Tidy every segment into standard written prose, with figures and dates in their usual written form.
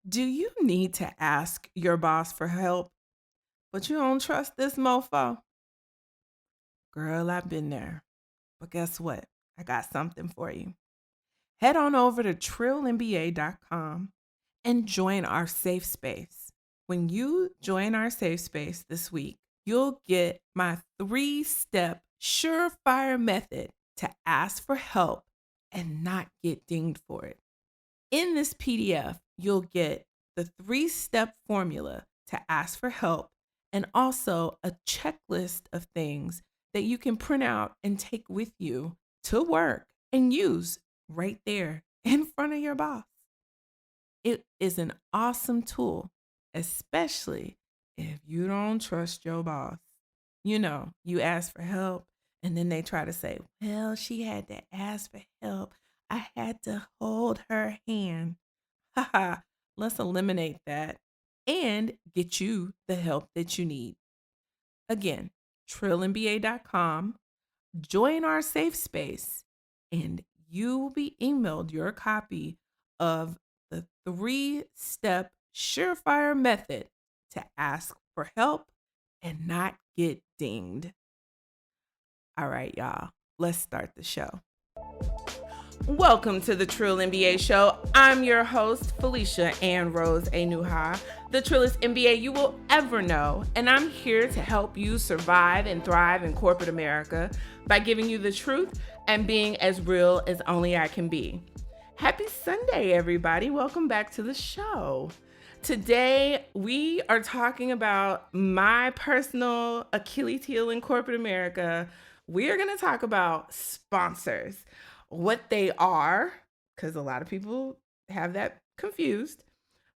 Do you need to ask your boss for help, but you don't trust this mofo? Girl, I've been there. But guess what? I got something for you. Head on over to trillinba.com and join our safe space. When you join our safe space this week, you'll get my 3-step surefire method to ask for help and not get dinged for it. In this PDF, you'll get the 3-step formula to ask for help and also a checklist of things that you can print out and take with you to work and use right there in front of your boss. It is an awesome tool, especially if you don't trust your boss. You ask for help and then they try to say, well, she had to ask for help. I had to hold her hand. Haha, let's eliminate that and get you the help that you need. Again, trillinba.com, join our safe space, and you will be emailed your copy of the 3-step surefire method to ask for help and not get dinged. All right, y'all, let's start the show. Welcome to the Trill MBA Show. I'm your host, Felicia Ann Rose Anuha, the trillest MBA you will ever know, and I'm here to help you survive and thrive in corporate America by giving you the truth and being as real as only I can be. Happy Sunday, everybody. Welcome back to the show. Today, we are talking about my personal Achilles heel in corporate America. We are going to talk about sponsors, what they are, because a lot of people have that confused,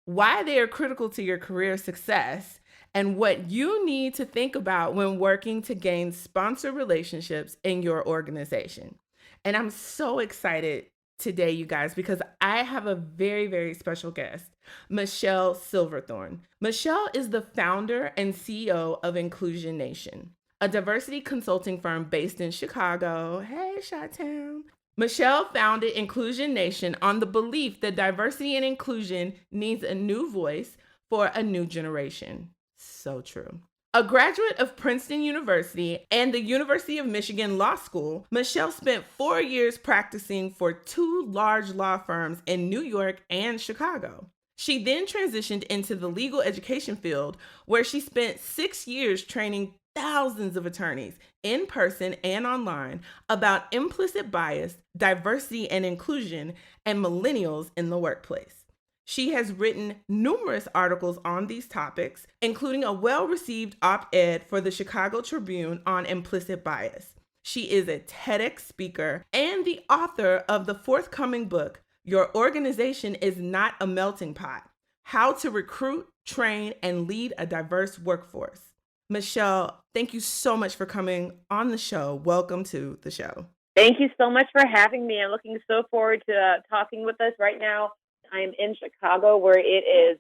why they are critical to your career success, and what you need to think about when working to gain sponsor relationships in your organization. And I'm so excited today, you guys, because I have a very, very special guest, Michelle Silverthorn. Michelle is the founder and CEO of Inclusion Nation, a diversity consulting firm based in Chicago. Hey, Chi-Town. Michelle founded Inclusion Nation on the belief that diversity and inclusion needs a new voice for a new generation. So true. A graduate of Princeton University and the University of Michigan Law School, Michelle spent 4 years practicing for 2 large law firms in New York and Chicago. She then transitioned into the legal education field, where she spent 6 years training thousands of attorneys in person and online about implicit bias, diversity and inclusion, and millennials in the workplace. She has written numerous articles on these topics, including a well-received op-ed for the Chicago Tribune on implicit bias. She is a TEDx speaker and the author of the forthcoming book, Your Organization is Not a Melting Pot: How to Recruit, Train, and Lead a Diverse Workforce. Michelle, thank you so much for coming on the show. Welcome to the show. Thank you so much for having me. I'm looking so forward to talking with us right now. I'm in Chicago, where it is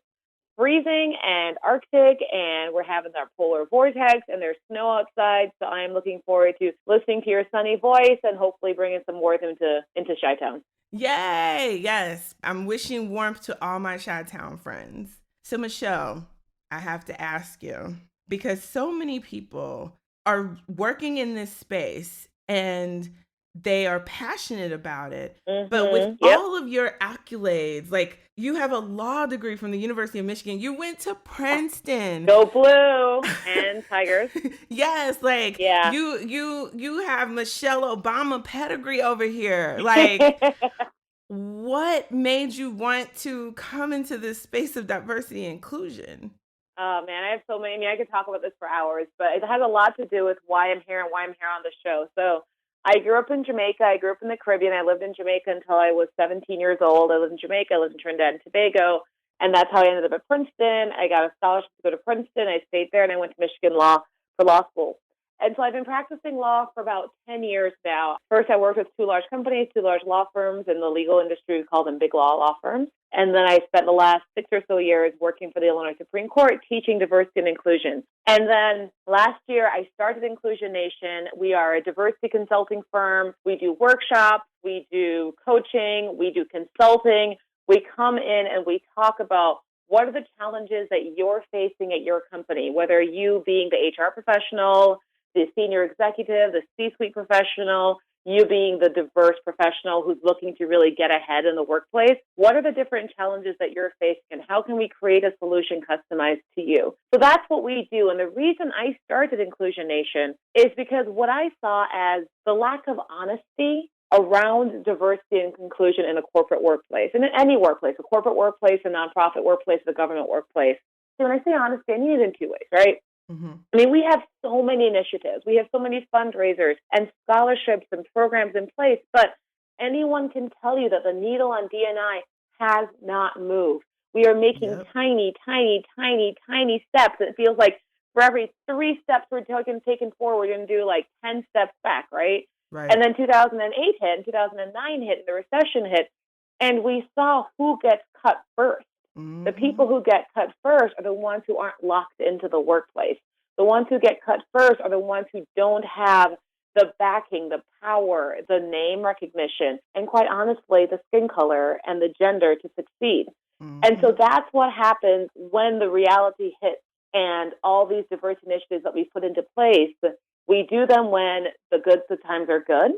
freezing and Arctic, and we're having our polar vortex, and there's snow outside. So I am looking forward to listening to your sunny voice and hopefully bringing some warmth into Chi-Town. Yay! Yes, I'm wishing warmth to all my Chi-Town friends. So Michelle, I have to ask you, because so many people are working in this space and they are passionate about it, but with Yep. all of your accolades, like you have a law degree from the University of Michigan, you went to Princeton. Go Blue and Tigers. Yes, like Yeah. you have Michelle Obama pedigree over here. Like, what made you want to come into this space of diversity and inclusion? Oh man, I have so many. I mean, I could talk about this for hours, but it has a lot to do with why I'm here and why I'm here on the show. So, I grew up in Jamaica. I grew up in the Caribbean. I lived in Jamaica until I was 17 years old. I lived in Jamaica. I lived in Trinidad and Tobago, and that's how I ended up at Princeton. I got a scholarship to go to Princeton. I stayed there, and I went to Michigan Law for law school. And so I've been practicing law for about 10 years now. First, I worked with 2 large companies, 2 large law firms in the legal industry. We call them big law firms. And then I spent the last 6 or so years working for the Illinois Supreme Court, teaching diversity and inclusion. And then last year, I started Inclusion Nation. We are a diversity consulting firm. We do workshops, we do coaching, we do consulting. We come in and we talk about What are the challenges that you're facing at your company? Whether you being the HR professional, the senior executive, the C-suite professional, you being the diverse professional who's looking to really get ahead in the workplace, what are the different challenges that you're facing and how can we create a solution customized to you? So that's what we do. And the reason I started Inclusion Nation is because what I saw as the lack of honesty around diversity and inclusion in a corporate workplace, and in any workplace, a corporate workplace, a nonprofit workplace, a government workplace. So when I say honesty, I mean it in two ways, right? Mm-hmm. I mean, we have so many initiatives. We have so many fundraisers and scholarships and programs in place, but anyone can tell you that the needle on D&I has not moved. We are making Yep. tiny, tiny, tiny, tiny steps. It feels like for every 3 steps we're taking forward, we're going to do like 10 steps back, right? Right. And then 2008 hit, and 2009 hit, and the recession hit, and we saw who gets cut first. Mm-hmm. The people who get cut first are the ones who aren't locked into the workplace. The ones who get cut first are the ones who don't have the backing, the power, the name recognition, and quite honestly, the skin color and the gender to succeed. Mm-hmm. And so that's what happens when the reality hits and all these diverse initiatives that we put into place, we do them when the times are good.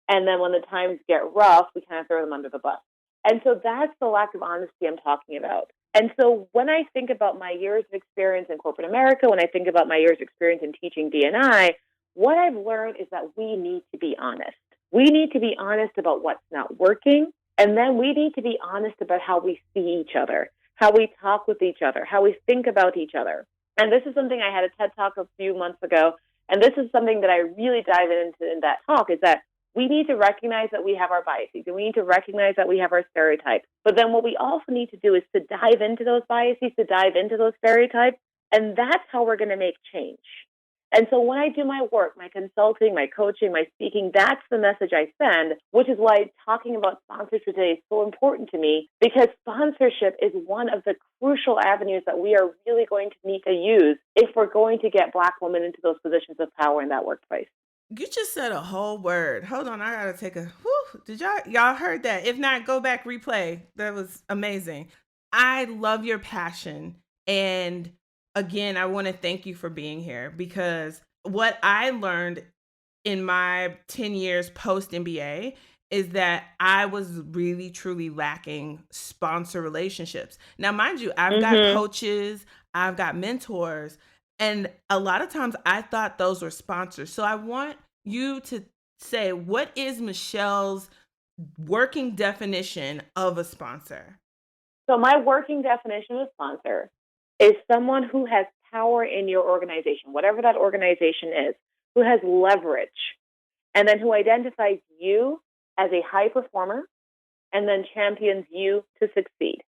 And then when the times get rough, we kind of throw them under the bus. And so that's the lack of honesty I'm talking about. And so when I think about my years of experience in corporate America, when I think about my years of experience in teaching D&I, what I've learned is that we need to be honest. We need to be honest about what's not working. And then we need to be honest about how we see each other, how we talk with each other, how we think about each other. And this is something I had a TED Talk a few months ago. And this is something that I really dive into in that talk, is that we need to recognize that we have our biases and we need to recognize that we have our stereotypes. But then what we also need to do is to dive into those biases, to dive into those stereotypes. And that's how we're going to make change. And so when I do my work, my consulting, my coaching, my speaking, that's the message I send, which is why talking about sponsorship today is so important to me, because sponsorship is one of the crucial avenues that we are really going to need to use if we're going to get Black women into those positions of power in that workplace. You just said a whole word. Hold on, I gotta take a whew. Did y'all heard that? If not, go back, replay. That was amazing. I love your passion. And again, I want to thank you for being here, because what I learned in my 10 years post MBA is that I was really truly lacking sponsor relationships. Now, mind you, I've got coaches, I've got mentors, and a lot of times I thought those were sponsors. So I want you to say, what is Michelle's working definition of a sponsor? So my working definition of a sponsor is someone who has power in your organization, whatever that organization is, who has leverage, and then who identifies you as a high performer and then champions you to succeed.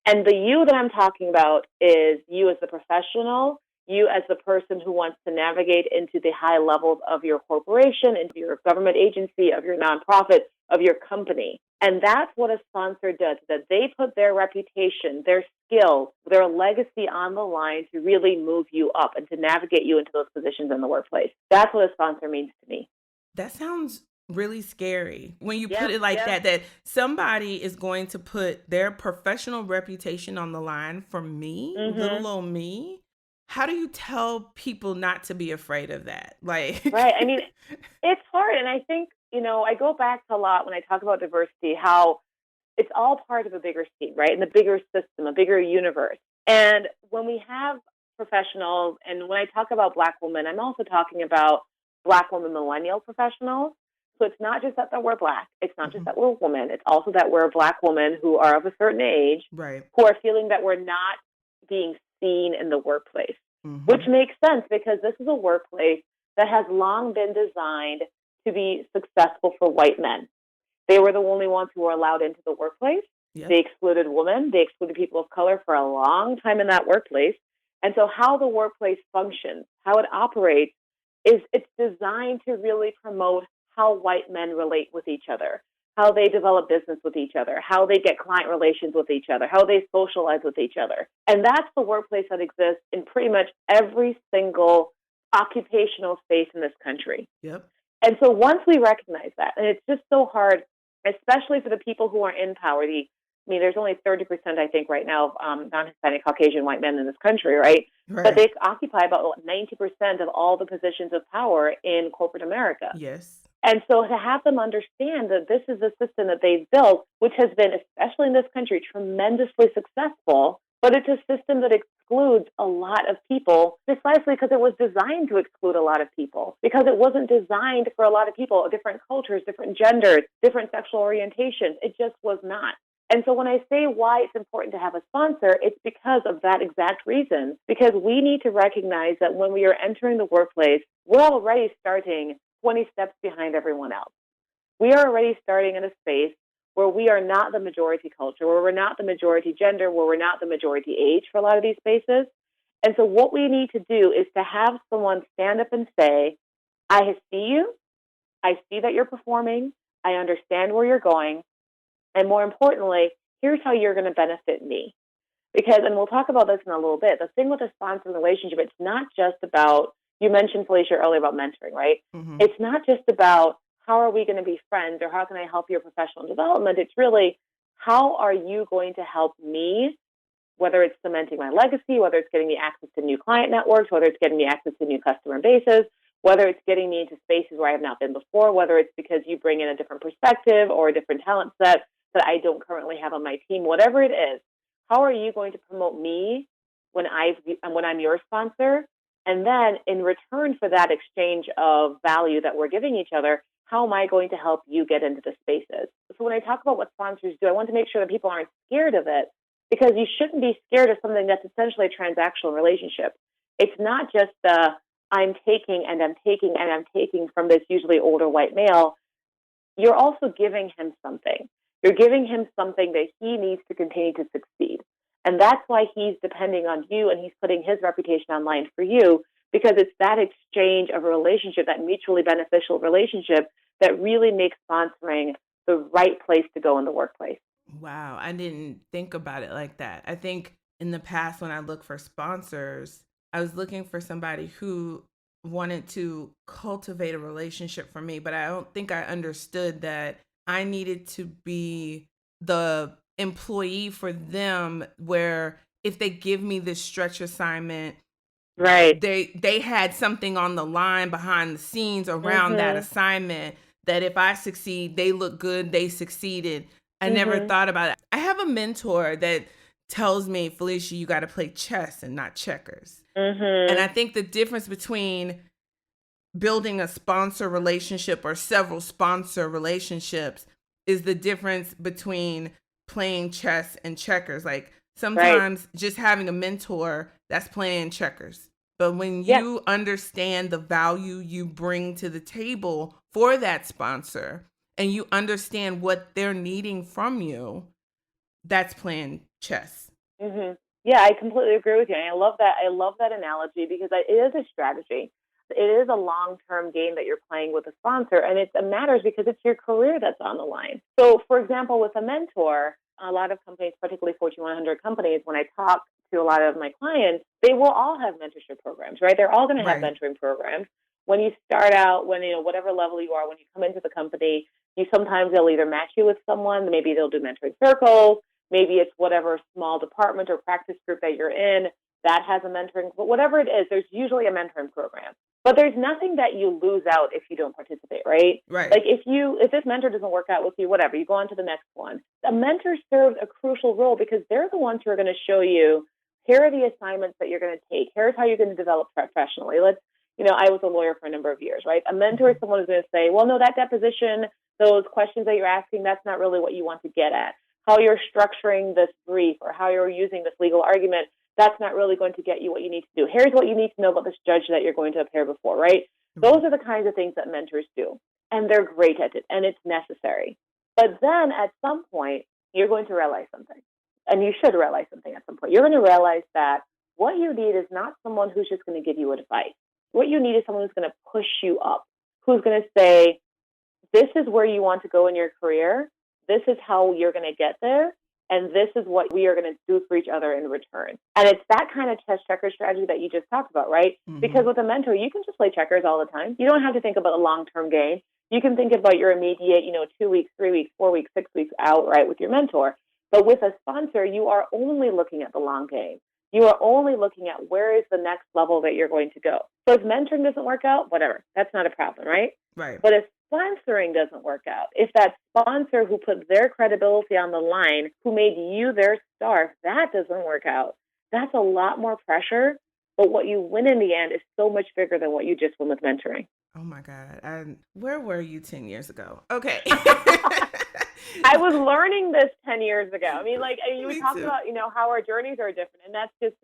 And the you that I'm talking about is you as the professional, you as the person who wants to navigate into the high levels of your corporation, into your government agency, of your nonprofit, of your company. And that's what a sponsor does, that they put their reputation, their skills, their legacy on the line to really move you up and to navigate you into those positions in the workplace. That's what a sponsor means to me. That sounds really scary when you put it like that somebody is going to put their professional reputation on the line for me, little old me. How do you tell people not to be afraid of that? Like, right. I mean, it's hard. And I think, I go back to a lot when I talk about diversity, how it's all part of a bigger scheme, right? In the bigger system, a bigger universe. And when we have professionals, and when I talk about Black women, I'm also talking about Black women millennial professionals. So it's not just that we're Black. It's not just that we're women. It's also that we're Black women who are of a certain age, right, who are feeling that we're not being seen in the workplace, which makes sense because this is a workplace that has long been designed to be successful for white men. They were the only ones who were allowed into the workplace. Yep. They excluded women. They excluded people of color for a long time in that workplace. And so how the workplace functions, how it operates, it's designed to really promote how white men relate with each other, how they develop business with each other, how they get client relations with each other, how they socialize with each other. And that's the workplace that exists in pretty much every single occupational space in this country. Yep. And so once we recognize that, and it's just so hard, especially for the people who are in power, I mean, there's only 30%, I think, right now of non-Hispanic Caucasian white men in this country, right? But Right. they occupy about 90% of all the positions of power in corporate America. Yes. And so to have them understand that this is a system that they've built, which has been, especially in this country, tremendously successful, but it's a system that excludes a lot of people precisely because it was designed to exclude a lot of people, because it wasn't designed for a lot of people, different cultures, different genders, different sexual orientations. It just was not. And so when I say why it's important to have a sponsor, it's because of that exact reason. Because we need to recognize that when we are entering the workplace, we're already starting 20 steps behind everyone else. We are already starting in a space where we are not the majority culture, where we're not the majority gender, where we're not the majority age for a lot of these spaces. And so what we need to do is to have someone stand up and say, I see you, I see that you're performing, I understand where you're going, and more importantly, here's how you're going to benefit me. Because, and we'll talk about this in a little bit, the thing with a sponsor relationship, it's not just about, you mentioned, Felicia, earlier about mentoring, right? Mm-hmm. It's not just about how are we going to be friends or how can I help your professional development. It's really, how are you going to help me, whether it's cementing my legacy, whether it's getting me access to new client networks, whether it's getting me access to new customer bases, whether it's getting me into spaces where I have not been before, whether it's because you bring in a different perspective or a different talent set that I don't currently have on my team, whatever it is. How are you going to promote me when I'm your sponsor? And then in return for that exchange of value that we're giving each other, how am I going to help you get into the spaces? So when I talk about what sponsors do, I want to make sure that people aren't scared of it, because you shouldn't be scared of something that's essentially a transactional relationship. It's not just I'm taking and I'm taking and I'm taking from this usually older white male. You're also giving him something. You're giving him something that he needs to continue to succeed. And that's why he's depending on you and he's putting his reputation online for you, because it's that exchange of a relationship, that mutually beneficial relationship, that really makes sponsoring the right place to go in the workplace. Wow, I didn't think about it like that. I think in the past when I looked for sponsors, I was looking for somebody who wanted to cultivate a relationship for me, but I don't think I understood that I needed to be the employee for them, where if they give me this stretch assignment, Right. they had something on the line behind the scenes around that Mhm. assignment, that if I succeed, they look good, they succeeded. I never Mhm. thought about it. I have a mentor that tells me, Felicia, you got to play chess and not checkers. And I Mhm. think the difference between building a sponsor relationship or several sponsor relationships is the difference between playing chess and checkers. Like Right. sometimes just having a mentor, that's playing checkers. But when Yeah. you understand the value you bring to the table for that sponsor and you understand what they're needing from you, that's playing chess. Hmm. Yeah, I completely agree with you. And I love that. I love that analogy because it is a strategy. It is a long-term game that you're playing with a sponsor, and it matters because it's your career that's on the line. So, for example, with a mentor, a lot of companies, particularly Fortune 100 companies, when I talk to a lot of my clients, they will all have mentorship programs, right? They're all going to have Right. mentoring programs. When you start out, when whatever level you are, when you come into the company, you sometimes they'll either match you with someone, maybe they'll do mentoring circles. Maybe it's whatever small department or practice group that you're in that has a mentoring, but whatever it is, there's usually a mentoring program. But there's nothing that you lose out if you don't participate, right? Right. Like if this mentor doesn't work out with you, whatever, you go on to the next one. A mentor serves a crucial role because they're the ones who are going to show you, here are the assignments that you're going to take. Here's how you're going to develop professionally. I was a lawyer for a number of years, right? A mentor is someone who's going to say, well, no, that deposition, those questions that you're asking, that's not really what you want to get at. How you're structuring this brief or how you're using this legal argument, that's not really going to get you what you need to do. Here's what you need to know about this judge that you're going to appear before, right? Those Right. are the kinds of things that mentors do. And they're great at it, and it's necessary. But then at some point, you're going to realize something. And you should realize something at some point. You're going to realize that what you need is not someone who's just going to give you advice. What you need is someone who's going to push you up, who's going to say, this is where you want to go in your career. This is how you're going to get there. And this is what we are going to do for each other in return. And it's that kind of chess checker strategy that you just talked about, right? Mm-hmm. Because with a mentor, you can just play checkers all the time. You don't have to think about a long-term game. You can think about your immediate, 2 weeks, 3 weeks, 4 weeks, 6 weeks out, right, with your mentor. But with a sponsor, you are only looking at the long game. You are only looking at where is the next level that you're going to go. So if mentoring doesn't work out, whatever, that's not a problem, right? Right. But if sponsoring doesn't work out, if that sponsor who put their credibility on the line, who made you their star, if that doesn't work out, that's a lot more pressure. But what you win in the end is so much bigger than what you just won with mentoring. Oh my God. Where were you 10 years ago? Okay. I was learning this 10 years ago. I mean, like, you would Me talk too. about, how our journeys are different. And that's just,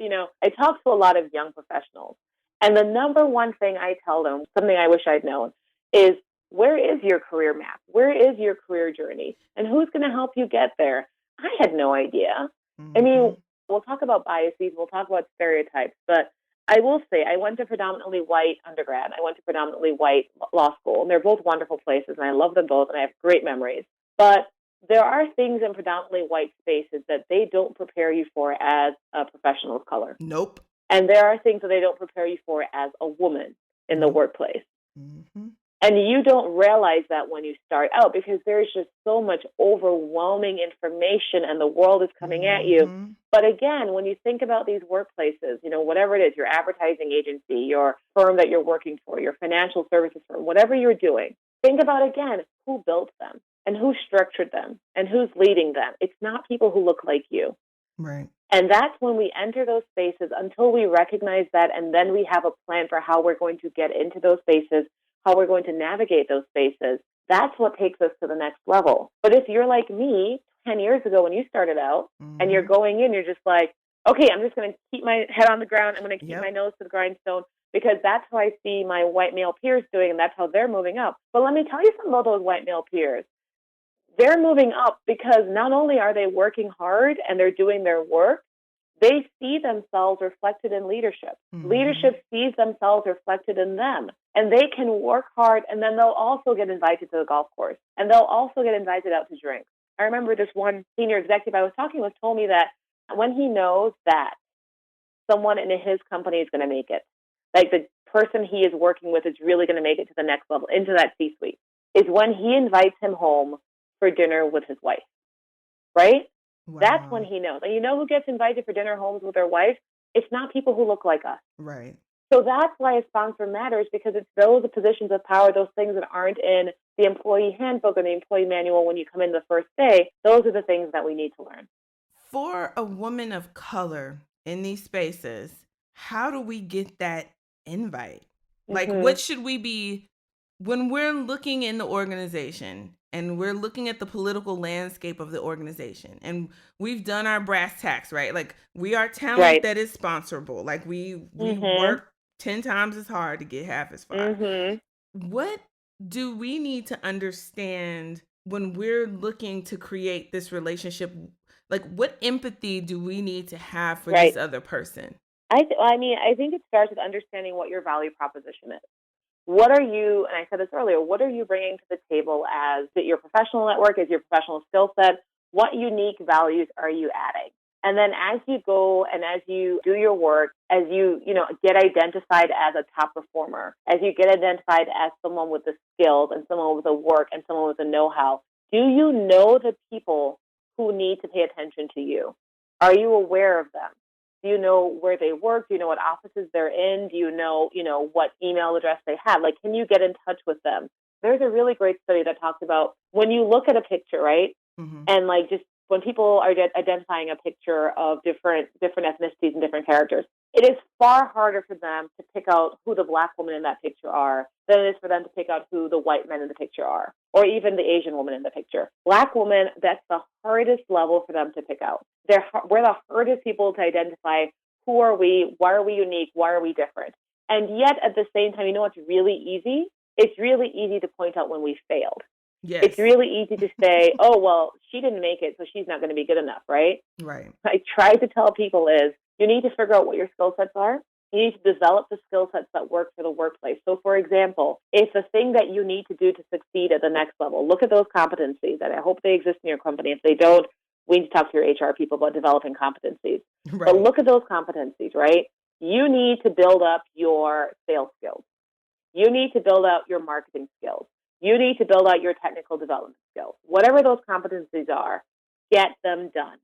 I talk to a lot of young professionals. And the number one thing I tell them, something I wish I'd known, is where is your career map? Where is your career journey? And who's going to help you get there? I had no idea. I mean, Hmm. we'll talk about biases, we'll talk about stereotypes, but I will say I went to predominantly white undergrad. I went to predominantly white law school, and they're both wonderful places, and I love them both, and I have great memories. But there are things in predominantly white spaces that they don't prepare you for as a professional of color. Nope. And there are things that they don't prepare you for as a woman in the Nope. workplace. Hmm. And you don't realize that when you start out because there's just so much overwhelming information and the world is coming at you. Hmm. But again, when you think about these workplaces, whatever it is, your advertising agency, your firm that you're working for, your financial services firm, whatever you're doing, think about again who built them and who structured them and who's leading them. It's not people who look like you. Right. And that's when we enter those spaces until we recognize that, and then we have a plan for how we're going to get into those spaces, how we're going to navigate those spaces. That's what takes us to the next level. But if you're like me 10 years ago when you started out and you're Hmm. going in, you're just like, okay, I'm just going to keep my head on the ground. I'm going to keep my Yep. nose to the grindstone because that's how I see my white male peers doing and that's how they're moving up. But let me tell you something about those white male peers. They're moving up because not only are they working hard and they're doing their work, they see themselves reflected in leadership. Hmm. Leadership sees themselves reflected in them. And they can work hard and then they'll also get invited to the golf course. And they'll also get invited out to drink. I remember this one senior executive I was talking with told me that when he knows that someone in his company is going to make it, like the person he is working with is really going to make it to the next level, into that C-suite, is when he invites him home for dinner with his wife, right? That's when Wow. he knows. And you know who gets invited for dinner homes with their wife? It's not people who look like us. Right. So that's why a sponsor matters because it's those positions of power, those things that aren't in the employee handbook or the employee manual when you come in the first day. Those are the things that we need to learn. For a woman of color in these spaces, how do we get that invite? Like, Mm-hmm. what should we be when we're looking in the organization and we're looking at the political landscape of the organization and we've done our brass tacks, right? Like, we are talent Right. that is sponsorable. Like, we Mm-hmm. work 10 times as hard to get half as far. Mm-hmm. What do we need to understand when we're looking to create this relationship? Like, what empathy do we need to have for this Right. other person? I think it starts with understanding what your value proposition is. What are you, and I said this earlier, what are you bringing to the table as your professional network, as your professional skill set? What unique values are you adding? And then as you go and as you do your work, as you get identified as a top performer, as you get identified as someone with the skills and someone with the work and someone with the know-how, do you know the people who need to pay attention to you? Are you aware of them? Do you know where they work? Do you know what offices they're in? Do you know what email address they have? Like, can you get in touch with them? There's a really great study that talks about when you look at a picture, right? Hmm. And like just when people are identifying a picture of different ethnicities and different characters, it is far harder for them to pick out who the black woman in that picture are than it is for them to pick out who the white men in the picture are, or even the Asian woman in the picture. Black woman, that's the hardest level for them to pick out. We're the hardest people to identify. Who are we? Why are we unique? Why are we different? And yet, at the same time, you know what's really easy? It's really easy to point out when we failed. It's Yes. really easy to say, oh, well, she didn't make it, so she's not going to be good enough, right? Right. I try to tell people is you need to figure out what your skill sets are. You need to develop the skill sets that work for the workplace. So, for example, if the thing that you need to do to succeed at the next level, look at those competencies, and I hope they exist in your company. If they don't, we need to talk to your HR people about developing competencies. But Right. look at those competencies, right? You need to build up your sales skills. You need to build out your marketing skills. You need to build out your technical development skills. Whatever those competencies are, get them done.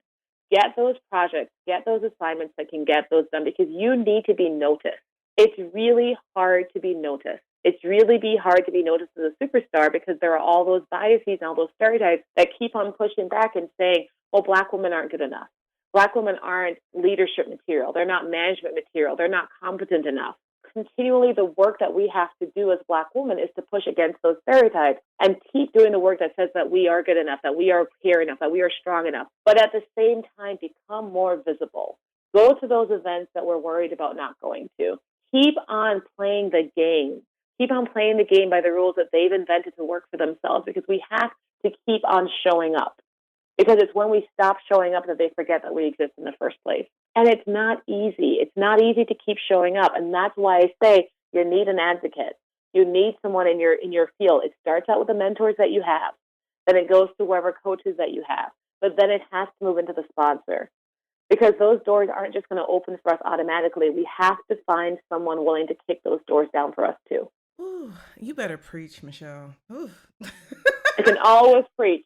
Get those projects, get those assignments that can get those done because you need to be noticed. It's really hard to be noticed. It's really be hard to be noticed as a superstar because there are all those biases and all those stereotypes that keep on pushing back and saying, well, Black women aren't good enough. Black women aren't leadership material. They're not management material. They're not competent enough. Continually, the work that we have to do as Black women is to push against those stereotypes and keep doing the work that says that we are good enough, that we are here enough, that we are strong enough. But at the same time, become more visible. Go to those events that we're worried about not going to. Keep on playing the game. Keep on playing the game by the rules that they've invented to work for themselves because we have to keep on showing up. Because it's when we stop showing up that they forget that we exist in the first place. And it's not easy. It's not easy to keep showing up. And that's why I say you need an advocate. You need someone in your field. It starts out with the mentors that you have. Then it goes to whoever coaches that you have. But then it has to move into the sponsor. Because those doors aren't just going to open for us automatically. We have to find someone willing to kick those doors down for us too. Ooh, you better preach, Michelle. Ooh. I can always preach.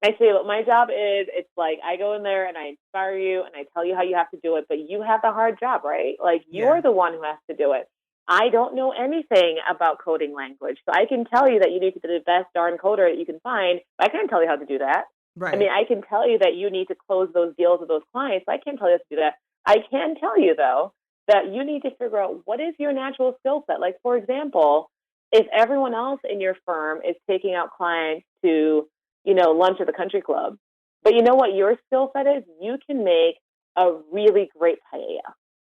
I say what my job is. It's like I go in there and I inspire you and I tell you how you have to do it, but you have the hard job, right? Like you're the one who has to do it. I don't know anything about coding language, so I can tell you that you need to be the best darn coder that you can find. But I can't tell you how to do that. Right. I mean, I can tell you that you need to close those deals with those clients. But I can't tell you how to do that. I can tell you though that you need to figure out what is your natural skill set. Like for example, if everyone else in your firm is taking out clients to lunch at the country club. But you know what your skill set is? You can make a really great paella,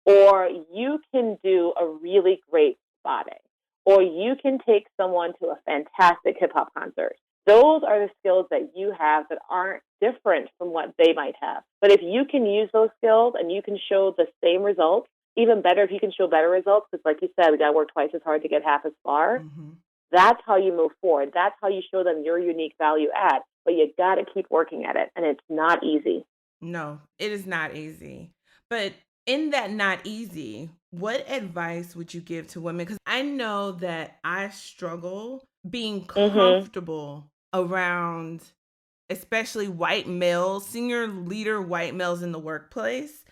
or you can do a really great spa day, or you can take someone to a fantastic hip hop concert. Those are the skills that you have that aren't different from what they might have. But if you can use those skills and you can show the same results, even better if you can show better results, because like you said, we got to work twice as hard to get half as far. Mm-hmm. That's how you move forward. That's how you show them your unique value add. But you got to keep working at it. And it's not easy. No, it is not easy. But in that not easy, what advice would you give to women? Because I know that I struggle being comfortable around, especially white males, senior leader white males in the workplace.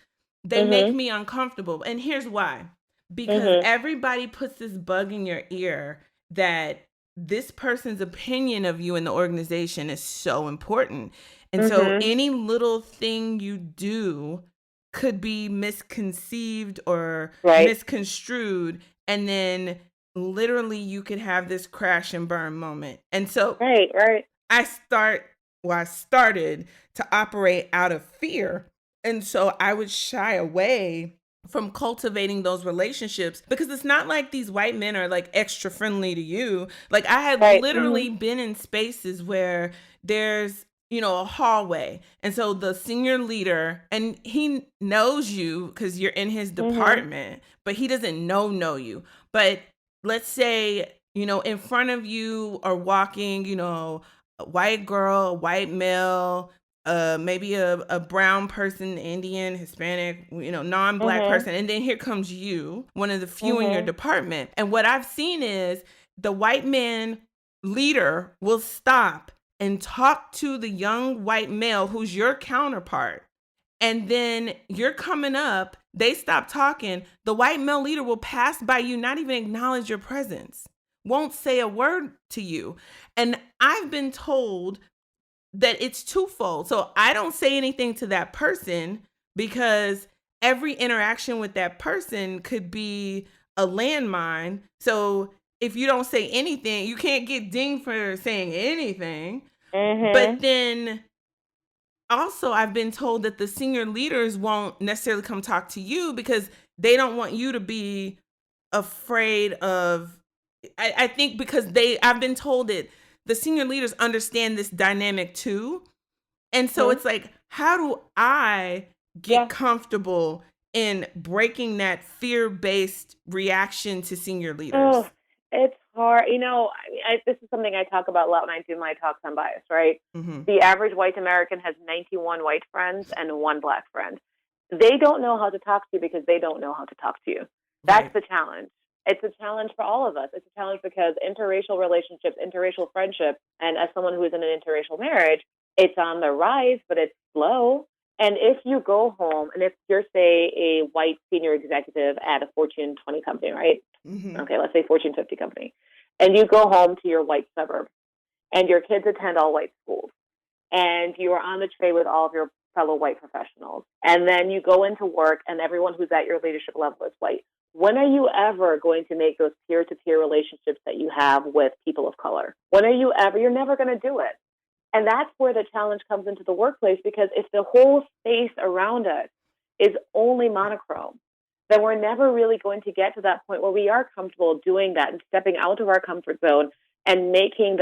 They make me uncomfortable. And here's why. Because everybody puts this bug in your ear that this person's opinion of you in the organization is so important. And so any little thing you do could be misconceived or misconstrued. And then literally you could have this crash and burn moment. And so I started to operate out of fear. And so I would shy away from cultivating those relationships because it's not like these white men are like extra friendly to you. Like I had literally been in spaces where there's, a hallway. And so the senior leader, and he knows you because you're in his department, but he doesn't know you. But let's say, in front of you are walking, a white girl, a white male, maybe a brown person, Indian, Hispanic, non-black person. And then here comes you, one of the few in your department. And what I've seen is the white man leader will stop and talk to the young white male who's your counterpart. And then you're coming up, they stop talking. The white male leader will pass by you, not even acknowledge your presence, won't say a word to you. And I've been told that it's twofold. So I don't say anything to that person because every interaction with that person could be a landmine. So if you don't say anything, you can't get dinged for saying anything. But then also I've been told that the senior leaders won't necessarily come talk to you because they don't want you to be afraid of, I think because I've been told that the senior leaders understand this dynamic too. And so it's like, how do I get comfortable in breaking that fear-based reaction to senior leaders? Oh, it's hard. This is something I talk about a lot when I do my talks on bias, right? The average white American has 91 white friends and 1 black friend. They don't know how to talk to you because they don't know how to talk to you. That's the challenge. It's a challenge for all of us. It's a challenge because interracial relationships, interracial friendships, and as someone who is in an interracial marriage, It's on the rise, but it's slow. And if you go home, and if you're, say, a white senior executive at a Fortune 20 company, right? Mm-hmm. Okay, let's say Fortune 50 company, and you go home to your white suburb, and your kids attend all white schools, and you are on the tray with all of your fellow white professionals, and then you go into work, and everyone who's at your leadership level is white. When are you ever going to make those peer-to-peer relationships that you have with people of color? When are you ever? You're never going to do it. And that's where the challenge comes into the workplace, because if the whole space around us is only monochrome, then we're never really going to get to that point where we are comfortable doing that and stepping out of our comfort zone and making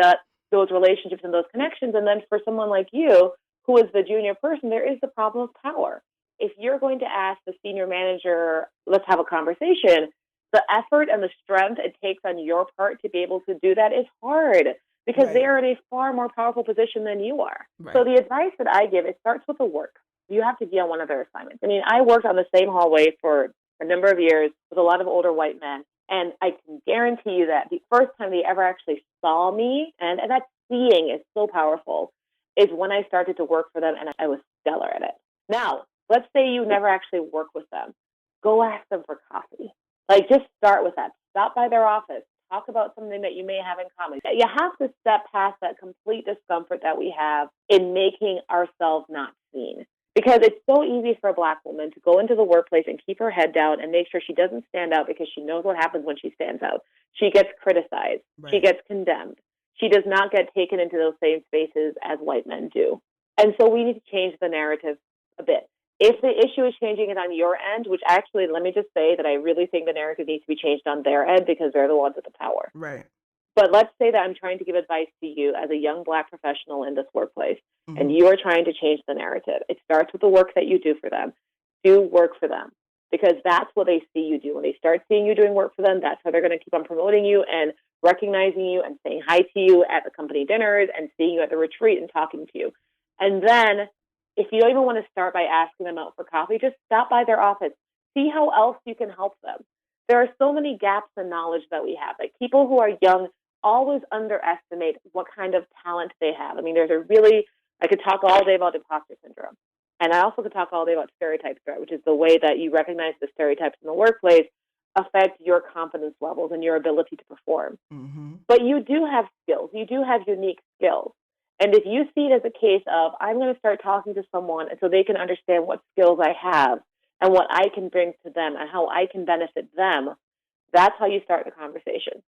those relationships and those connections. And then for someone like you, who is the junior person, there is the problem of power. If you're going to ask the senior manager, let's have a conversation, the effort and the strength it takes on your part to be able to do that is hard, because Right. they are in a far more powerful position than you are. Right. So the advice that I give, it starts with the work. You have to be on one of their assignments. I mean, I worked on the same hallway for a number of years with a lot of older white men, and I can guarantee you that the first time they ever actually saw me, and that seeing is so powerful, is when I started to work for them, and I was stellar at it. Now, let's say you never actually work with them. Go ask them for coffee. Like, just start with that. Stop by their office. Talk about something that you may have in common. You have to step past that complete discomfort that we have in making ourselves not seen. Because it's so easy for a Black woman to go into the workplace and keep her head down and make sure she doesn't stand out, because she knows what happens when she stands out. She gets criticized. Right. She gets condemned. She does not get taken into those same spaces as white men do. And so we need to change the narrative a bit. If the issue is changing it on your end, which actually, let me just say that I really think the narrative needs to be changed on their end, because they're the ones with the power. Right. But let's say that I'm trying to give advice to you as a young Black professional in this workplace, Mm-hmm. and you are trying to change the narrative. It starts with the work that you do for them. Do work for them, because that's what they see you do. When they start seeing you doing work for them, that's how they're going to keep on promoting you and recognizing you and saying hi to you at the company dinners and seeing you at the retreat and talking to you. And then if you don't even want to start by asking them out for coffee, just stop by their office. See how else you can help them. There are so many gaps in knowledge that we have. Like, people who are young always underestimate what kind of talent they have. I mean, I could talk all day about imposter syndrome. And I also could talk all day about stereotypes, which is the way that you recognize the stereotypes in the workplace affect your confidence levels and your ability to perform. Mm-hmm. But you do have skills. You do have unique skills. And if you see it as a case of, I'm going to start talking to someone so they can understand what skills I have and what I can bring to them and how I can benefit them, that's how you start the conversation.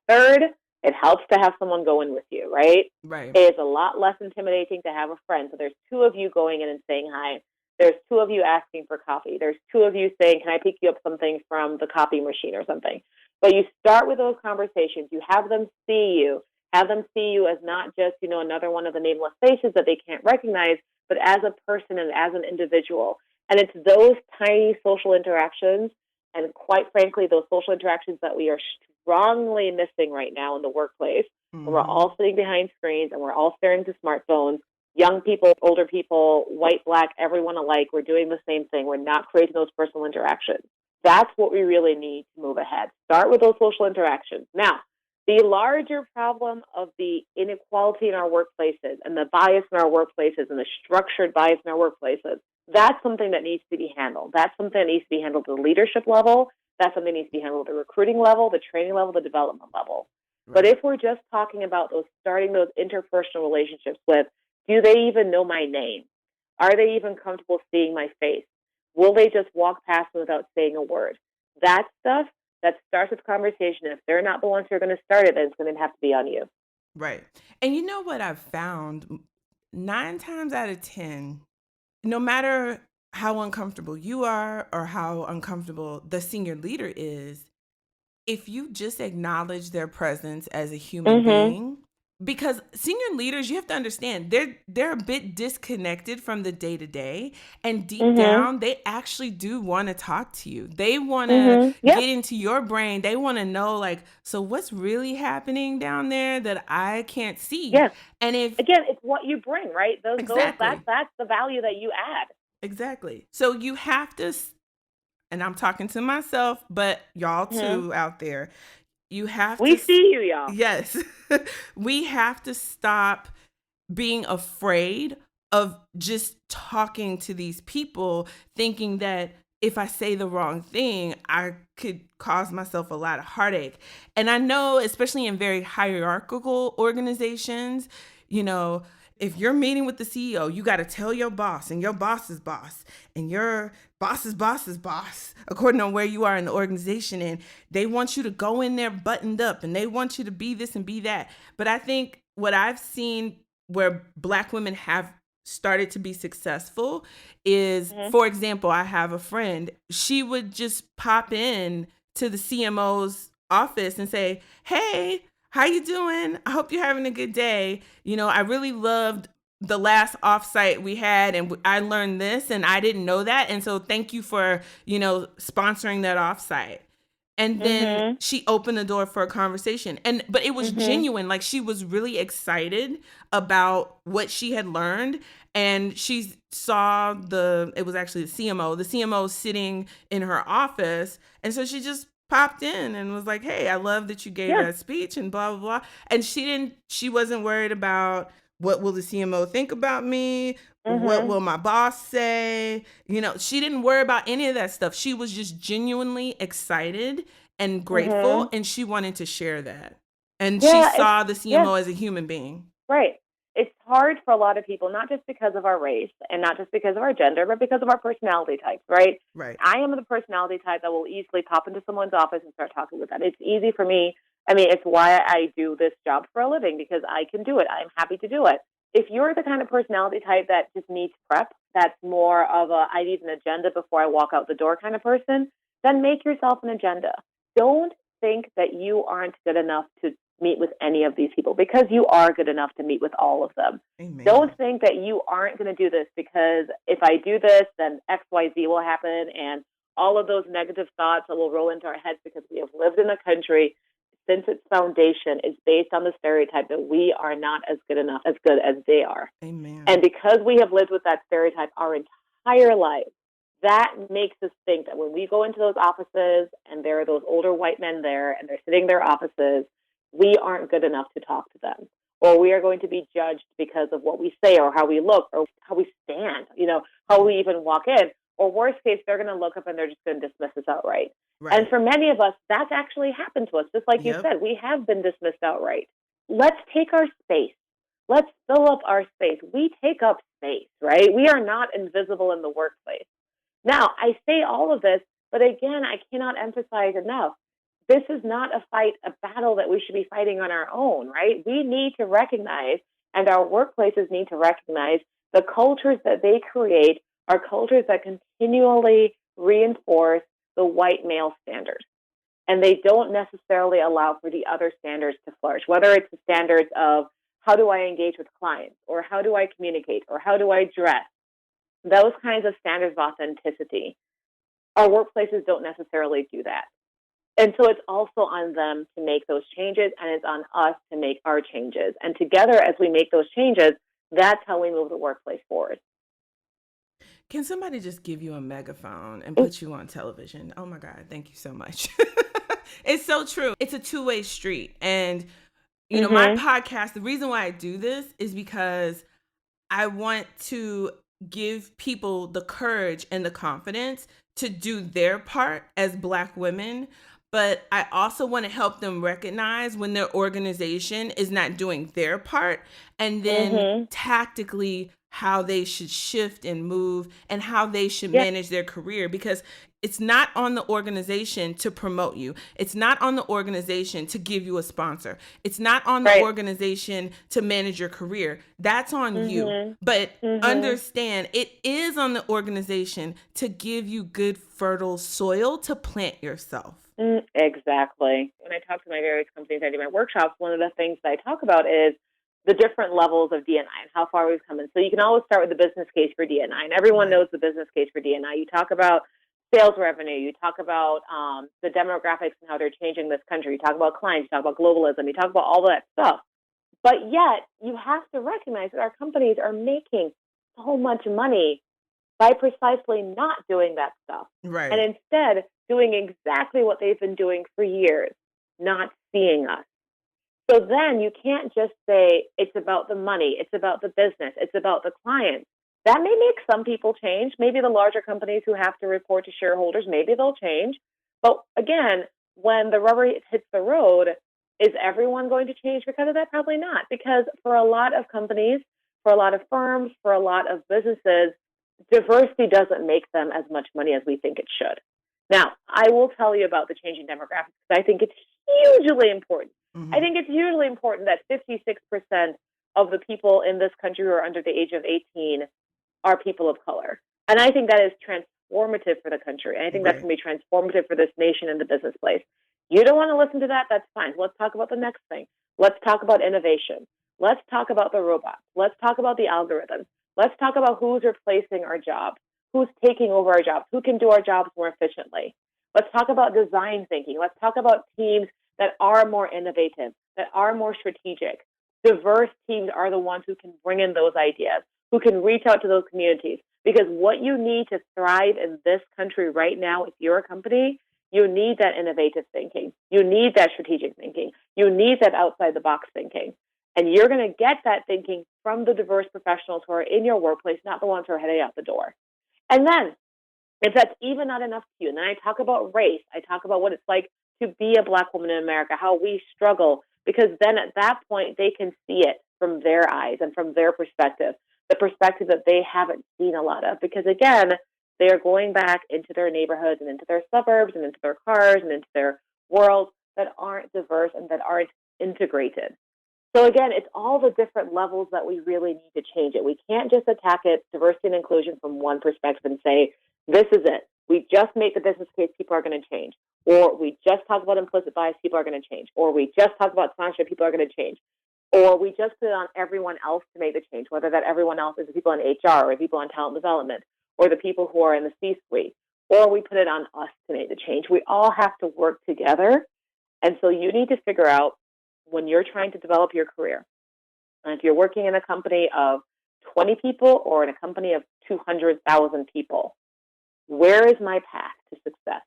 Third, it helps to have someone go in with you, right? Right. It is a lot less intimidating to have a friend. So there's two of you going in and saying hi. There's two of you asking for coffee. There's two of you saying, can I pick you up something from the copy machine or something? But you start with those conversations. You have them see you. Have them see you as not just, another one of the nameless faces that they can't recognize, but as a person and as an individual. And it's those tiny social interactions, and quite frankly, those social interactions that we are strongly missing right now in the workplace. Mm-hmm. We're all sitting behind screens and we're all staring into smartphones. Young people, older people, white, Black, everyone alike, we're doing the same thing. We're not creating those personal interactions. That's what we really need to move ahead. Start with those social interactions. Now, the larger problem of the inequality in our workplaces and the bias in our workplaces and the structured bias in our workplaces, that's something that needs to be handled. That's something that needs to be handled at the leadership level. That's something that needs to be handled at the recruiting level, the training level, the development level. Right. But if we're just talking about starting those interpersonal relationships with, do they even know my name? Are they even comfortable seeing my face? Will they just walk past me without saying a word? That stuff, that starts with conversation. If they're not the ones who are going to start it, then it's going to have to be on you. Right. And you know what I've found? 9 times out of 10, no matter how uncomfortable you are or how uncomfortable the senior leader is, if you just acknowledge their presence as a human being, because senior leaders, you have to understand, they're a bit disconnected from the day-to-day, and deep down, they actually do want to talk to you. They want to get into your brain. They want to know, like, so what's really happening down there that I can't see? Yeah. And again, it's what you bring, right? Exactly. That's the value that you add. Exactly. So you have to, and I'm talking to myself, but y'all too out there, you have We see you, y'all. Yes. We have to stop being afraid of just talking to these people, thinking that if I say the wrong thing, I could cause myself a lot of heartache. And I know, especially in very hierarchical organizations, you know, if you're meeting with the CEO, you got to tell your boss and your boss's boss and your boss's boss, according to where you are in the organization. And they want you to go in there buttoned up and they want you to be this and be that. But I think what I've seen where Black women have started to be successful is, Mhm. for example, I have a friend, she would just pop in to the CMO's office and say, "Hey, how you doing? I hope you're having a good day. You know, I really loved the last offsite we had and I learned this and I didn't know that. And so thank you for, sponsoring that offsite." And then Mhm. she opened the door for a conversation. But it was Mhm. genuine. Like she was really excited about what she had learned. And she saw it was actually the CMO sitting in her office. And so she just popped in and was like, "Hey, I love that you gave Yeah. that speech and blah, blah, blah." And she wasn't worried about what will the CMO think about me? What Mhm. will my boss say? She didn't worry about any of that stuff. She was just genuinely excited and grateful, Mhm. and she wanted to share that. And she Yeah, it's saw the yeah. CMO as a human being. Right. It's hard for a lot of people, not just because of our race and not just because of our gender, but because of our personality types, right? Right. I am the personality type that will easily pop into someone's office and start talking with them. It's easy for me. I mean, it's why I do this job for a living because I can do it. I'm happy to do it. If you're the kind of personality type that just needs prep, that's more of a I need an agenda before I walk out the door kind of person, then make yourself an agenda. Don't think that you aren't good enough to meet with any of these people because you are good enough to meet with all of them. Amen. Don't think that you aren't going to do this because if I do this, then XYZ will happen. And all of those negative thoughts that will roll into our heads because we have lived in a country since its foundation is based on the stereotype that we are not as good as they are. And Amen. because we have lived with that stereotype our entire life, that makes us think that when we go into those offices and there are those older white men there and they're sitting in their offices, we aren't good enough to talk to them. Or we are going to be judged because of what we say or how we look or how we stand, how we even walk in. Or worst case, they're going to look up and they're just going to dismiss us outright. And Right. for many of us, that's actually happened to us. Just like you Yep. said, we have been dismissed outright. Let's take our space. Let's fill up our space. We take up space, right? We are not invisible in the workplace. Now, I say all of this, but again, I cannot emphasize enough. This is not a fight, a battle that we should be fighting on our own, right? We need to recognize, and our workplaces need to recognize the cultures that they create are cultures that continually reinforce the white male standard. And they don't necessarily allow for the other standards to flourish, whether it's the standards of how do I engage with clients, or how do I communicate, or how do I dress, those kinds of standards of authenticity. Our workplaces don't necessarily do that. And so it's also on them to make those changes, and it's on us to make our changes. And together, as we make those changes, that's how we move the workplace forward. Can somebody just give you a megaphone and put you on television? Oh my God, thank you so much. It's so true. It's a two-way street. And, my Mm-hmm. podcast, the reason why I do this is because I want to give people the courage and the confidence to do their part as Black women. But I also want to help them recognize when their organization is not doing their part, and then Mm-hmm. tactically how they should shift and move and how they should Yeah. manage their career, because it's not on the organization to promote you. It's not on the organization to give you a sponsor. It's not on the Right. organization to manage your career. That's on you. Mm-hmm. But Mm-hmm. understand it is on the organization to give you good, fertile soil to plant yourself. Exactly. When I talk to my various companies, I do my workshops, one of the things that I talk about is the different levels of DNI and how far we've come. And so you can always start with the business case for DNI, and everyone Right. knows the business case for DNI. You talk about sales revenue, you talk about the demographics and how they're changing this country, you talk about clients, you talk about globalism, you talk about all that stuff. But yet, you have to recognize that our companies are making so much money by precisely not doing that stuff and Right. instead doing exactly what they've been doing for years, not seeing us. So then you can't just say it's about the money, it's about the business, it's about the clients. That may make some people change. Maybe the larger companies who have to report to shareholders, maybe they'll change. But again, when the rubber hits the road, is everyone going to change because of that? Probably not. Because for a lot of companies, for a lot of firms, for a lot of businesses, diversity doesn't make them as much money as we think it should. Now, I will tell you about the changing demographics because I think it's hugely important. I Hmm. think it's hugely important that 56% of the people in this country who are under the age of 18 are people of color. And I think that is transformative for the country. And I think that's Right. going to be transformative for this nation and the business place. You don't want to listen to that? That's fine. Let's talk about the next thing. Let's talk about innovation. Let's talk about the robots. Let's talk about the algorithms. Let's talk about who's replacing our jobs, who's taking over our jobs, who can do our jobs more efficiently. Let's talk about design thinking. Let's talk about teams that are more innovative, that are more strategic. Diverse teams are the ones who can bring in those ideas, who can reach out to those communities. Because what you need to thrive in this country right now, if you're a company, you need that innovative thinking. You need that strategic thinking. You need that outside the box thinking. And you're going to get that thinking from the diverse professionals who are in your workplace, not the ones who are heading out the door. And then, if that's even not enough to you, and then I talk about race, I talk about what it's like to be a Black woman in America, how we struggle, because then at that point, they can see it from their eyes and from their perspective, the perspective that they haven't seen a lot of. Because again, they are going back into their neighborhoods and into their suburbs and into their cars and into their worlds that aren't diverse and that aren't integrated. So again, it's all the different levels that we really need to change it. We can't just attack it, diversity and inclusion, from one perspective and say, this is it. We just make the business case, people are going to change. Or we just talk about implicit bias, people are going to change. Or we just talk about sponsorship, people are going to change. Or we just put it on everyone else to make the change, whether that everyone else is the people in HR or the people in talent development or the people who are in the C-suite. Or we put it on us to make the change. We all have to work together. And so you need to figure out when you're trying to develop your career, and if you're working in a company of 20 people or in a company of 200,000 people, where is my path to success?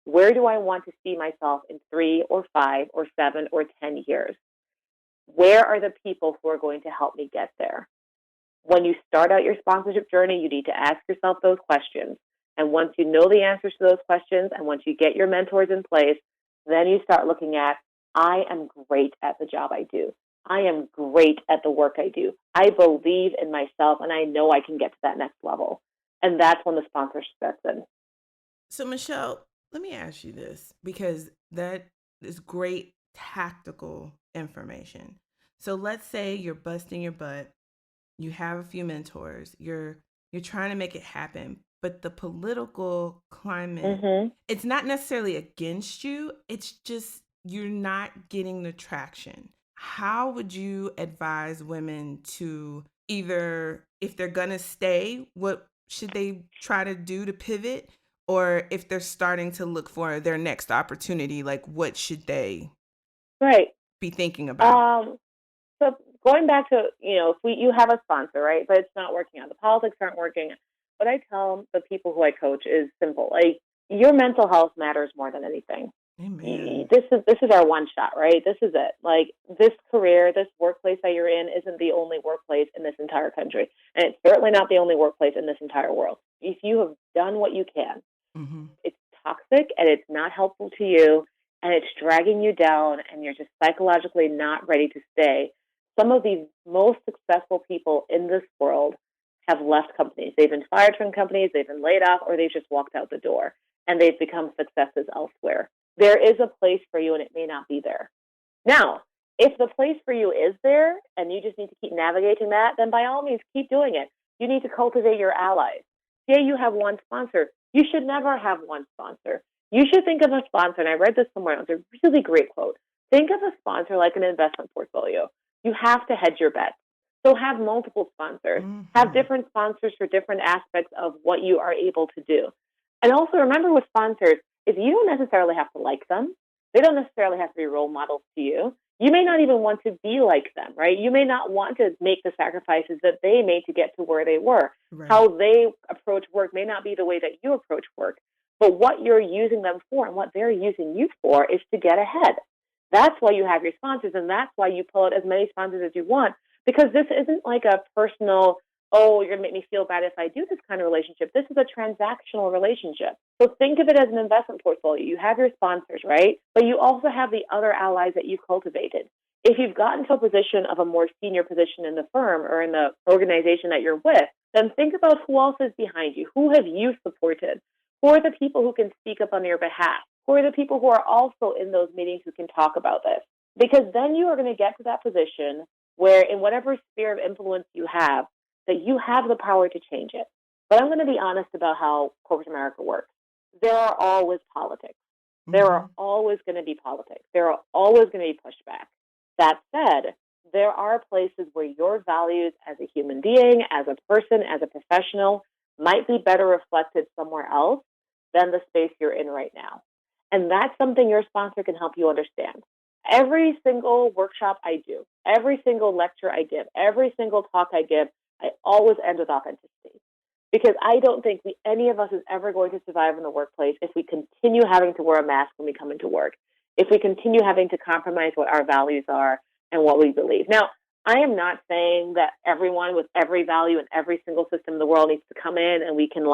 Where do I want to see myself in 3 or 5 or 7 or 10 years? Where are the people who are going to help me get there? When you start out your sponsorship journey, you need to ask yourself those questions. And once you know the answers to those questions, and once you get your mentors in place, then you start looking at, I am great at the job I do. I am great at the work I do. I believe in myself, and I know I can get to that next level. And that's when the sponsorship steps in. So, Michelle, let me ask you this because that is great tactical information. So, let's say you're busting your butt, you have a few mentors, you're trying to make it happen, but the political climate, Mm-hmm. it's not necessarily against you, it's just you're not getting the traction. How would you advise women to either, if they're going to stay, what should they try to do to pivot? Or if they're starting to look for their next opportunity, like what should they Right. be thinking about? Um, So going back to, if you have a sponsor, right, but it's not working out, the politics aren't working. What I tell the people who I coach is simple. Like, your mental health matters more than anything. Amen. This is our one shot, right? This is it. Like, this career, this workplace that you're in isn't the only workplace in this entire country, and it's certainly not the only workplace in this entire world. If you have done what you can, Mm-hmm. it's toxic and it's not helpful to you and it's dragging you down and you're just psychologically not ready to stay. Some of the most successful people in this world have left companies. They've been fired from companies, they've been laid off, or they've just walked out the door and they've become successes elsewhere. There is a place for you and it may not be there. Now, if the place for you is there and you just need to keep navigating that, then by all means keep doing it. You need to cultivate your allies. Say you have one sponsor. You should never have one sponsor. You should think of a sponsor, and I read this somewhere, it was a really great quote. Think of a sponsor like an investment portfolio. You have to hedge your bets. So have multiple sponsors. Have Mm-hmm. different sponsors for different aspects of what you are able to do. And also remember with sponsors is you don't necessarily have to like them. They don't necessarily have to be role models to you. You may not even want to be like them, right? You may not want to make the sacrifices that they made to get to where they were. Right. How they approach work may not be the way that you approach work, but what you're using them for and what they're using you for is to get ahead. That's why you have your sponsors, and that's why you pull out as many sponsors as you want, because this isn't like a personal, oh, you're going to make me feel bad if I do this kind of relationship. This is a transactional relationship. So think of it as an investment portfolio. You have your sponsors, right? But you also have the other allies that you cultivated. If you've gotten to a position of a more senior position in the firm or in the organization that you're with, then think about who else is behind you. Who have you supported? Who are the people who can speak up on your behalf? Who are the people who are also in those meetings who can talk about this? Because then you are going to get to that position where, in whatever sphere of influence you have, that you have the power to change it. But I'm going to be honest about how corporate America works. There are always politics. There are Mm-hmm. always going to be politics. There are always going to be pushback. That said, there are places where your values as a human being, as a person, as a professional might be better reflected somewhere else than the space you're in right now. And that's something your sponsor can help you understand. Every single workshop I do, every single lecture I give, every single talk I give, I always end with authenticity. Because I don't think any of us is ever going to survive in the workplace if we continue having to wear a mask when we come into work, if we continue having to compromise what our values are and what we believe. Now, I am not saying that everyone with every value in every single system in the world needs to come in and we can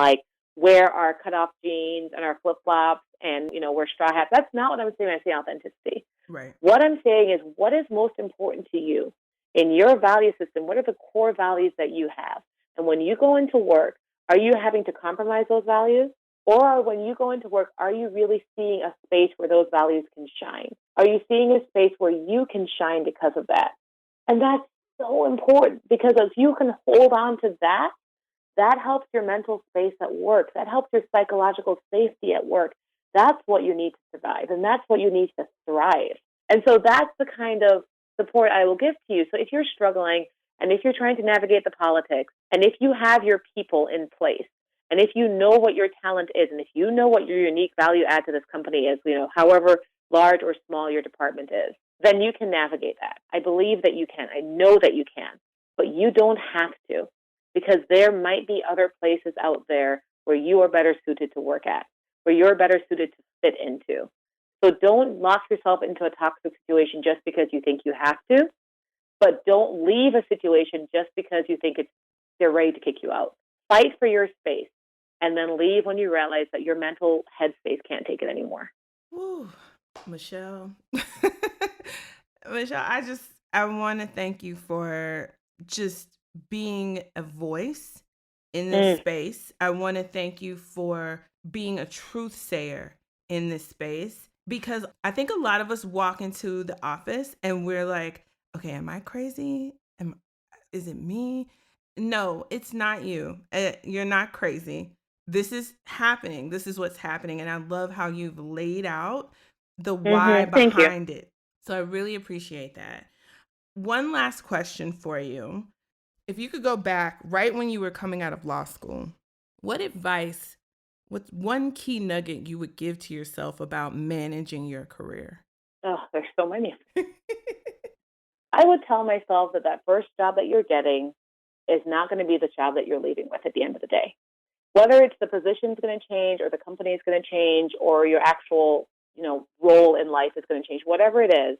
wear our cutoff jeans and our flip flops and wear straw hats. That's not what I'm saying when I say authenticity. Right. What I'm saying is, what is most important to you in your value system? What are the core values that you have? And when you go into work, are you having to compromise those values? Or when you go into work, are you really seeing a space where those values can shine? Are you seeing a space where you can shine because of that? And that's so important, because if you can hold on to that, that helps your mental space at work. That helps your psychological safety at work. That's what you need to survive, and that's what you need to thrive. And so that's the kind of support I will give to you. So if you're struggling, and if you're trying to navigate the politics, and if you have your people in place, and if you know what your talent is, and if you know what your unique value add to this company is, however large or small your department is, then you can navigate that. I believe that you can. I know that you can. But you don't have to, because there might be other places out there where you are better suited to work at, where you're better suited to fit into. So don't lock yourself into a toxic situation just because you think you have to, but don't leave a situation just because you think they're ready to kick you out. Fight for your space and then leave when you realize that your mental headspace can't take it anymore. Woo, Michelle. Michelle, I want to thank you for just being a voice in this Mm. space. I want to thank you for being a truth sayer in this space, because I think a lot of us walk into the office and we're like, okay, am I crazy? Is it me? No, it's not you. You're not crazy. This is happening. This is what's happening. And I love how you've laid out the why Thank you. behind it. So I really appreciate that. One last question for you. If you could go back right when you were coming out of law school, what's one key nugget you would give to yourself about managing your career? Oh, there's so many. I would tell myself that first job that you're getting is not going to be the job that you're leaving with at the end of the day. Whether it's the position's going to change or the company is going to change or your actual, role in life is going to change, whatever it is,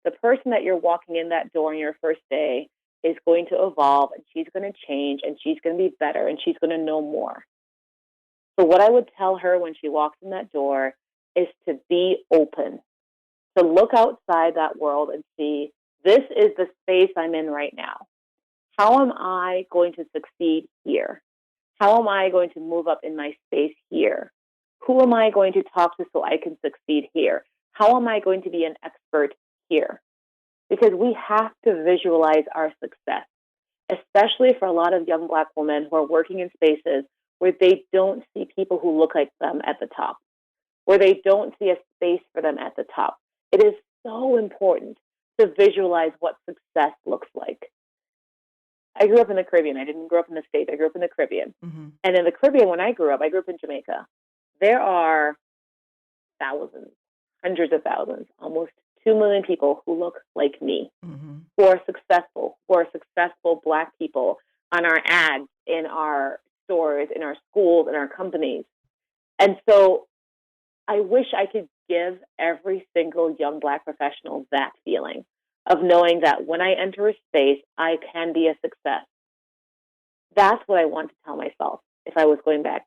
the person that you're walking in that door on your first day is going to evolve, and she's going to change, and she's going to be better, and she's going to know more. So what I would tell her when she walks in that door is to be open, to look outside that world and see, this is the space I'm in right now. How am I going to succeed here? How am I going to move up in my space here? Who am I going to talk to so I can succeed here? How am I going to be an expert here? Because we have to visualize our success, especially for a lot of young Black women who are working in spaces where they don't see people who look like them at the top, where they don't see a space for them at the top. It is so important to visualize what success looks like. I grew up in the Caribbean. I didn't grow up in the States. I grew up in the Caribbean. Mm-hmm. And in the Caribbean, when I grew up in Jamaica. There are thousands, hundreds of thousands, almost 2 million people who look like me, mm-hmm. who are successful Black people on our ads, in our stores, in our schools, in our companies. And so I wish I could give every single young Black professional that feeling of knowing that when I enter a space, I can be a success. That's what I want to tell myself if I was going back,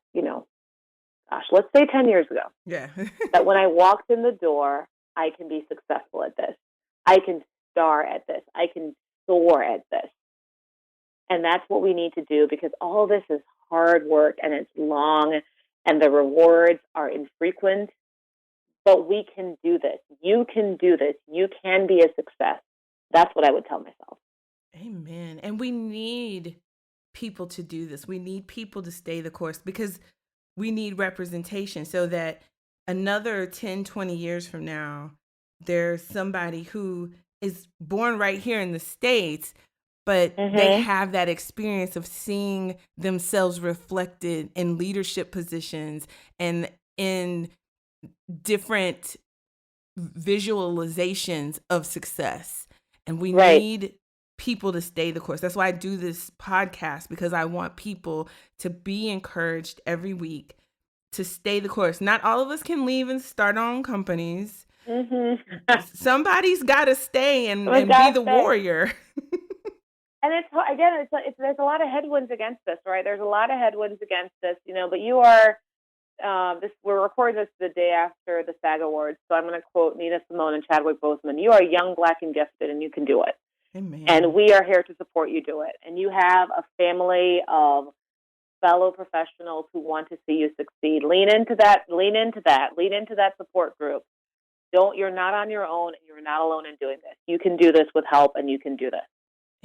gosh, let's say 10 years ago, Yeah. that when I walked in the door, I can be successful at this. I can star at this. I can soar at this. And that's what we need to do, because all this is hard work and it's long and the rewards are infrequent. But we can do this. You can do this. You can be a success. That's what I would tell myself. Amen. And we need people to do this. We need people to stay the course, because we need representation, so that another 10, 20 years from now, there's somebody who is born right here in the States, but they have that experience of seeing themselves reflected in leadership positions and in different visualizations of success. And we need people to stay the course. That's why I do this podcast, because I want people to be encouraged every week to stay the course. Not all of us can leave and start our own companies. Somebody's got to stay and be the warrior. And there's a lot of headwinds against this, right? There's a lot of headwinds against this, but you are, we're recording this the day after the SAG Awards, so I'm going to quote Nina Simone and Chadwick Boseman. You are young, Black, and gifted, and you can do it. Amen. And we are here to support you do it. And you have a family of fellow professionals who want to see you succeed. Lean into that support group. You're not on your own, and you're not alone in doing this. You can do this with help, and you can do this.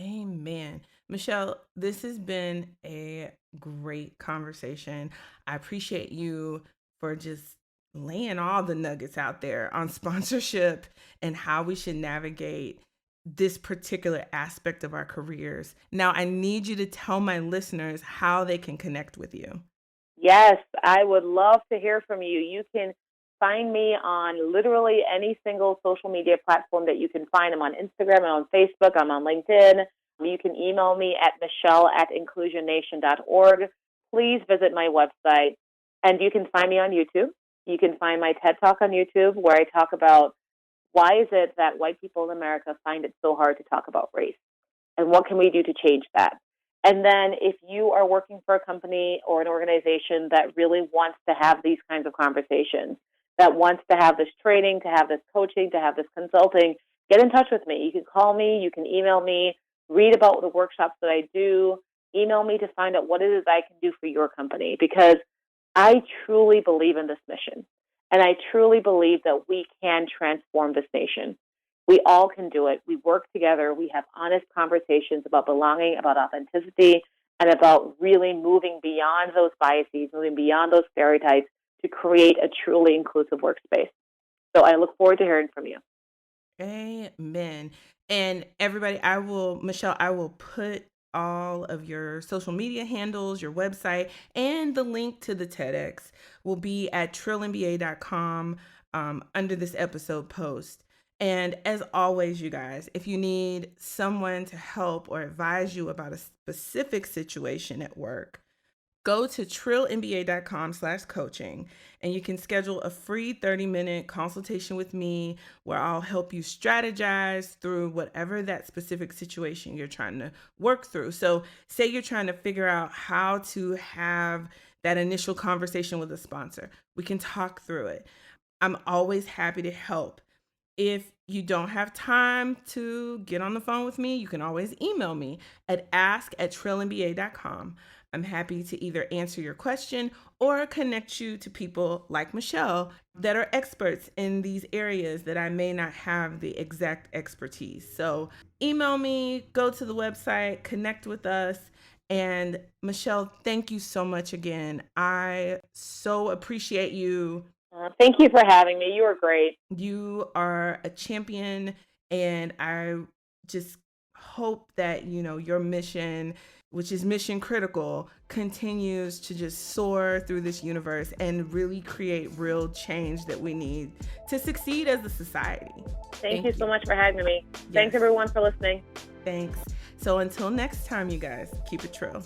Amen. Michelle, this has been a great conversation. I appreciate you for just laying all the nuggets out there on sponsorship and how we should navigate this particular aspect of our careers. Now, I need you to tell my listeners how they can connect with you. Yes, I would love to hear from you. You can find me on literally any single social media platform that you can find. I'm on Instagram, I'm on Facebook, I'm on LinkedIn. You can email me at michelle@inclusionnation.org. Please visit my website. And you can find me on YouTube. You can find my TED Talk on YouTube, where I talk about why is it that white people in America find it so hard to talk about race, and what can we do to change that? And then if you are working for a company or an organization that really wants to have these kinds of conversations, that wants to have this training, to have this coaching, to have this consulting, get in touch with me. You can call me, you can email me, read about the workshops that I do, email me to find out what it is I can do for your company, because I truly believe in this mission. And I truly believe that we can transform this nation. We all can do it. We work together. We have honest conversations about belonging, about authenticity, and about really moving beyond those biases, moving beyond those stereotypes to create a truly inclusive workspace. So I look forward to hearing from you. Amen. And everybody, Michelle, I will put all of your social media handles, your website, and the link to the TEDx will be at trillinba.com under this episode post. And as always, you guys, if you need someone to help or advise you about a specific situation at work, go to trillinba.com/coaching, and you can schedule a free 30-minute consultation with me where I'll help you strategize through whatever that specific situation you're trying to work through. So say you're trying to figure out how to have that initial conversation with a sponsor. We can talk through it. I'm always happy to help. If you don't have time to get on the phone with me, you can always email me at ask@trillinba.com. I'm happy to either answer your question or connect you to people like Michelle that are experts in these areas that I may not have the exact expertise. So email me, go to the website, connect with us. And Michelle, thank you so much again. I so appreciate you. Thank you for having me. You were great. You are a champion, and I just hope that, your mission, which is mission critical, continues to just soar through this universe and really create real change that we need to succeed as a society. Thank you so much for having me. Yes. Thanks everyone for listening. Thanks. So until next time, you guys, keep it trill.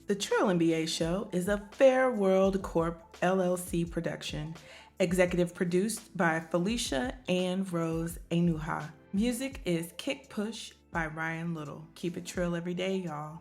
The Trill MBA Show is a Fair World Corp LLC production Executive produced by Felicia and Rose Enuha. Music is Kick Push by Ryan Little. Keep it trill every day, y'all.